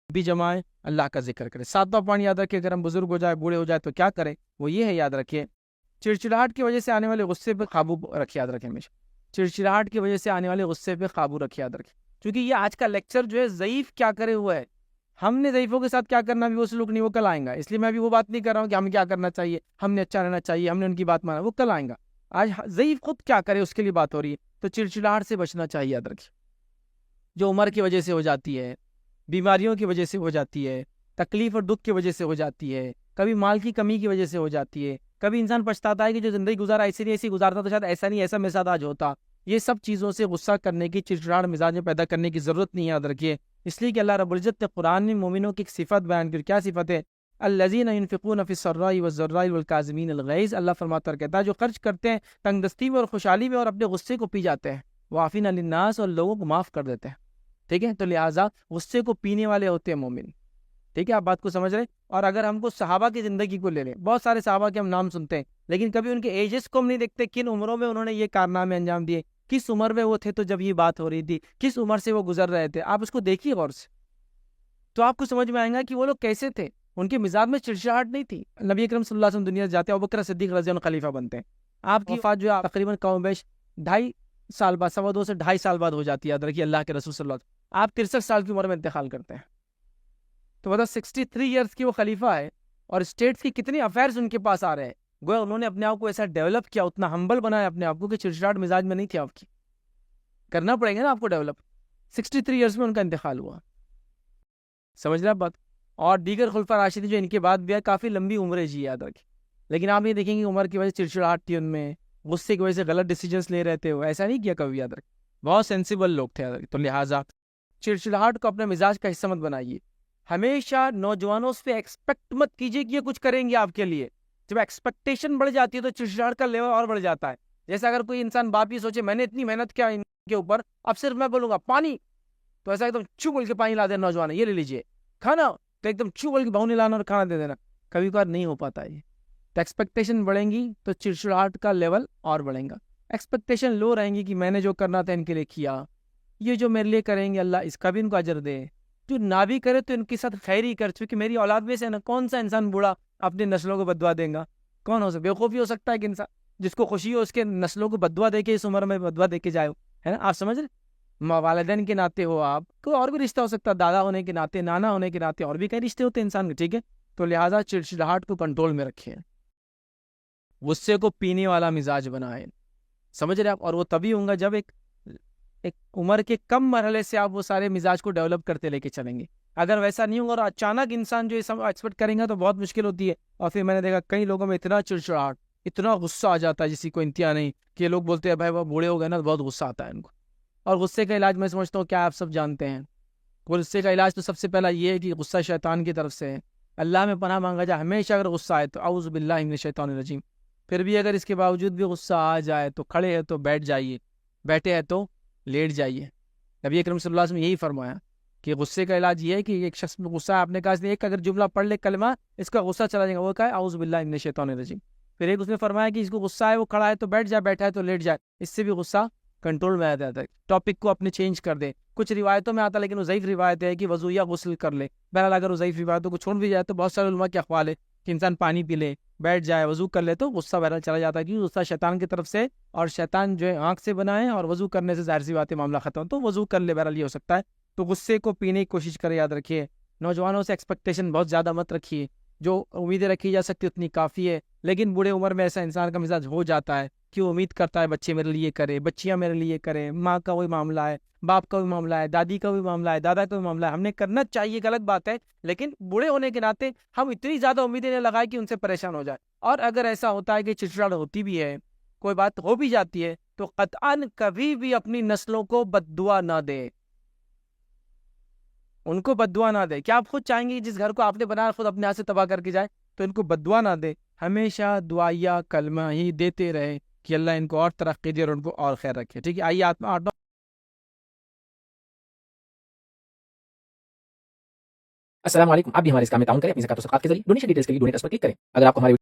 بھی جمائیں، اللہ کا ذکر کریں۔ ساتواں پوائنٹ یاد رکھیں، اگر ہم بزرگ ہو جائے، بوڑھے ہو جائے تو کیا کریں، وہ یہ ہے یاد رکھیے، چڑچڑاہٹ کی وجہ سے آنے والے غصے پہ قابو رکھے، یاد رکھیں ہمیشہ چڑچڑاہٹ کی وجہ سے آنے والے غصے پہ قابو رکھے، یاد رکھیں، کیونکہ یہ آج کا لیکچر جو ہے ضعیف کیا کرے ہوا ہے، ہم نے ضعیفوں کے ساتھ کیا کرنا بھی وہ سلوک نہیں، وہ کل آئیں گا، اس لیے میں بھی وہ بات نہیں کر رہا ہوں کہ ہمیں کیا کرنا چاہیے، ہم نے اچھا رہنا چاہیے، ہم نے ان کی بات مانا، وہ کل آئیں گا، آج ضعیف خود کیا کرے اس کے لیے بات ہو رہی ہے، تو چڑچڑاہٹ سے بچنا چاہیے، یاد رکھیے، جو عمر کی وجہ سے ہو جاتی ہے، بیماریوں کی وجہ سے ہو جاتی ہے، تکلیف اور دکھ کی وجہ سے ہو جاتی ہے، کبھی مال کی کمی کی وجہ سے ہو جاتی ہے، کبھی انسان پچھتاتا ہے کہ جو زندگی گزارا ایسی گزارتا تو شاید ایسا نہیں، ایسا میرے ساتھ آج ہوتا، یہ سب چیزوں سے غصہ کرنے کی، چڑچڑاہٹ مزاج میں پیدا کرنے کی ضرورت نہیں ہے، یاد رکھیے، اس لیے کہ اللہ رب العزت نے قرآن میں مومنوں کی ایک صفت بیان کی، کیا صفت ہے؟ الذین ينفقون فی السراء والضراء والکاظمین الغیظ، اللہ فرماتا ہے، کہتا ہے جو خرچ کرتے ہیں تنگ دستی میں اور خوشحالی میں اور اپنے غصے کو پی جاتے ہیں، وعافین عن الناس، اور لوگوں کو معاف کر دیتے ہیں، ٹھیک ہے، تو لہٰذا غصے کو پینے والے ہوتے ہیں مومن، ٹھیک ہے، آپ بات کو سمجھ رہے ہیں؟ اور اگر ہم کو صحابہ کی زندگی کو لے لیں، بہت سارے صحابہ کے ہم نام سنتے ہیں، لیکن کبھی ان کے ایجز کو ہم نہیں دیکھتے، کن عمروں میں انہوں نے یہ کارنامے انجام دیے، کس عمر میں وہ تھے تو جب یہ بات ہو رہی تھی، کس عمر سے وہ گزر رہے تھے، آپ اس کو دیکھیے غور سے، تو آپ کو سمجھ میں آئے گا کہ وہ لوگ کیسے تھے، ان کے مزاج میں چڑچڑاہٹ نہیں تھی۔ نبی اکرم صلی اللہ علیہ وسلم دنیا سے جاتے ہیں، ابوبکر صدیق رضی اللہ عنہ خلیفہ بنتے ہیں، آپ کی وفات جو ہے تقریباً کم و بیش 2.5 سال بعد، 2.25 سے 2.5 سال بعد ہو جاتی ہے، یاد رکھیے، اللہ کے رسول صلی اللہ علیہ وسلم آپ 63 سال کی عمر میں انتقال کرتے ہیں، تو مطلب 63 ایئرس کی وہ خلیفہ ہے، اور اسٹیٹس کی کتنی افیئرز ان کے پاس آ رہے ہیں، گویا انہوں نے اپنے آپ کو ایسا ڈیولپ کیا، اتنا ہمبل بنایا اپنے آپ کو کہ چڑچڑاہٹ مزاج میں نہیں تھی آپ کی، کرنا پڑے گا نا آپ کو ڈیولپ، 63 ایئرس میں ان کا انتقال ہوا، سمجھ رہے آپ بات؟ اور دیگر خلفاء راشدین جو ان کے بعد بھی ہے، کافی لمبی عمریں جی، یاد رکھیں، لیکن آپ یہ دیکھیں گے عمر کی وجہ سے چڑچڑاہٹ تھی ان میں، غصے کی وجہ سے غلط ڈیسیجنس لے رہے تھے، وہ ایسا نہیں کیا کبھی، یاد رکھیں، بہت سینسیبل لوگ تھے، یاد رکھیں، تو لہٰذا چڑچڑاہٹ کو اپنے مزاج کا حصہ مت بنائیے، ہمیشہ نوجوانوں سے ایکسپیکٹ مت کیجیے کہ یہ کچھ کریں گے آپ کے لیے، جب ایکسپیکٹیشن بڑھ جاتی ہے تو چڑچڑاہٹ کا لیول اور بڑھ جاتا ہے، جیسے اگر کوئی انسان باپ یہ سوچے میں نے اتنی محنت کیا ان کے اوپر، اب صرف میں بولوں گا پانی، تو ایسا ایک دم چو بول کے پانی لا دینا، نوجوان یہ لے لیجیے، کھانا تو ایک دم چو بول کے بہو لانا اور کھانا دے دینا، کبھی کبھار نہیں ہو پاتا ہے، تو ایکسپیکٹیشن بڑھیں گی تو چڑچڑاہٹ کا لیول اور بڑھیں گا، ایکسپیکٹیشن لو رہیں گی کہ میں نے جو کرنا تھا ان کے لیے کیا، یہ جو میرے لیے کریں گے اللہ اس کا بھی ان کو اجر دے، جو نہ بھی کرے تو ان کے ساتھ خیر ہی کر، چونکہ میری اولاد میں سے نا کون سا انسان بوڑھا اپنی نسلوں کو بددعا دے گا، کون ہو سکتا، بیوقوفی ہو سکتا ہے کہ انسان جس کو خوشی ہو اس کے نسلوں کو بددعا دے کے اس عمر میں بددعا دے کے جائے، ہے نا، آپ سمجھ رہے، والدین کے ناطے ہو آپ کوئی اور بھی رشتہ ہو سکتا ہے، دادا ہونے کے ناطے، نانا ہونے کے ناطے، اور بھی کئی رشتے ہوتے ہیں انسان کے، ٹھیک ہے، تو لہٰذا چڑچڑاہٹ کو کنٹرول میں رکھیں، غصے کو پینے والا مزاج بنائیں، سمجھ رہے آپ، اور وہ تبھی ہوں گا جب ایک عمر کے کم مرحلے سے آپ وہ سارے مزاج کو ڈیولپ کرتے لے کے چلیں گے، اگر ویسا نہیں ہوگا اور اچانک انسان جو یہ سب ایکسپیکٹ کریں گا تو بہت مشکل ہوتی ہے، اور پھر میں نے دیکھا کئی لوگوں میں اتنا چڑچڑاہٹ، اتنا غصہ آ جاتا ہے جسی کو انتہا نہیں، کہ یہ لوگ بولتے ہیں بھائی وہ بوڑھے ہو گئے نا، بہت غصہ آتا ہے ان کو، اور غصے کا علاج میں سمجھتا ہوں کیا آپ سب جانتے ہیں، غصے کا علاج تو سب سے پہلا یہ ہے کہ غصہ شیطان کی طرف سے ہے، اللہ میں پناہ مانگا جائے، ہمیشہ اگر غصہ آئے تو اعوذ باللہ من الشیطان الرجیم، پھر بھی اگر اس کے باوجود بھی غصہ آ جائے تو کھڑے ہیں تو بیٹھ جائیے، بیٹھے ہیں تو لیٹ جائیے، نبی اکرم صلی اللہ علیہ وسلم یہی فرمایا کہ غصے کا علاج یہ ہے کہ ایک شخص میں غصہ ہے، آپ نے کہا ایک اگر جملہ پڑھ لے کلمہ اس کا غصہ چلا جائے گا، وہ کہا ہے اعوذ باللہ من الشیطان الرجیم، پھر ایک اس نے فرمایا کہ اس کو غصہ ہے وہ کھڑا ہے تو بیٹھ جائے، بیٹھا ہے تو لیٹ جائے، اس سے بھی غصہ کنٹرول میں آ جاتا ہے، ٹاپک کو اپنے چینج کر دیں، کچھ روایتوں میں آتا ہے لیکن وہ ضعیف روایت ہے کہ وضو یا غسل کر لے، بہرحال اگر وہ ضعیف روایتوں کو چھوڑ بھی جائے تو بہت سارے علماء کے اقوال ہے کہ انسان پانی پی لے، بیٹھ جائے، وضو کر لے تو غصہ بہرحال چلا جاتا ہے، کیونکہ غصہ شیطان کی طرف سے، اور شیطان جو ہے آنکھ سے بنا ہے، اور وضو کرنے سے ظاہر سی بات ہے معاملہ ختم، تو وضو کر لے، بہرحال یہ ہو سکتا ہے، تو غصے کو پینے کی کوشش کرے، یاد رکھیے، نوجوانوں سے ایکسپیکٹیشن بہت زیادہ مت رکھیے، جو امیدیں رکھی جا سکتی اتنی کافی ہے، لیکن بوڑھے عمر میں ایسا انسان کا مزاج ہو جاتا ہے کہ وہ امید کرتا ہے بچے میرے لیے کرے، بچیاں میرے لیے کریں، ماں کا وہی معاملہ ہے، باپ کا بھی معاملہ ہے، دادی کا بھی معاملہ ہے، دادا کا بھی معاملہ ہے، ہم نے کرنا چاہیے، غلط بات ہے، لیکن بوڑھے ہونے کے ناطے ہم اتنی زیادہ امیدیں نہ لگائیں کہ ان سے پریشان ہو جائے، اور اگر ایسا ہوتا ہے کہ چڑچڑاہٹ ہوتی بھی ہے، کوئی بات ہو بھی جاتی ہے، تو قطعاً کبھی بھی اپنی نسلوں کو بد دعا نہ دے، ان کو بد دعا نہ دے، کیا آپ خود چاہیں گے جس گھر کو آپ نے بنایا خود اپنے ہاتھ سے تباہ کر کے جائے، تو ان کو بد دعا نہ دے، ہمیشہ دعائیہ کلمہ ہی دیتے رہے کہ اللہ ان کو اور ترقی دے اور ان کو اور خیر رکھے، ٹھیک ہے، آئیے آٹھ السلام علیکم، آپ بھی ہمارے اس کام میں تعاون کریں اپنی زکات و صدقات کے ذریعے، ڈونیشن ڈیٹیلز کے لیے ڈونیٹ اس پر کلک کریں، اگر آپ کو ہمارے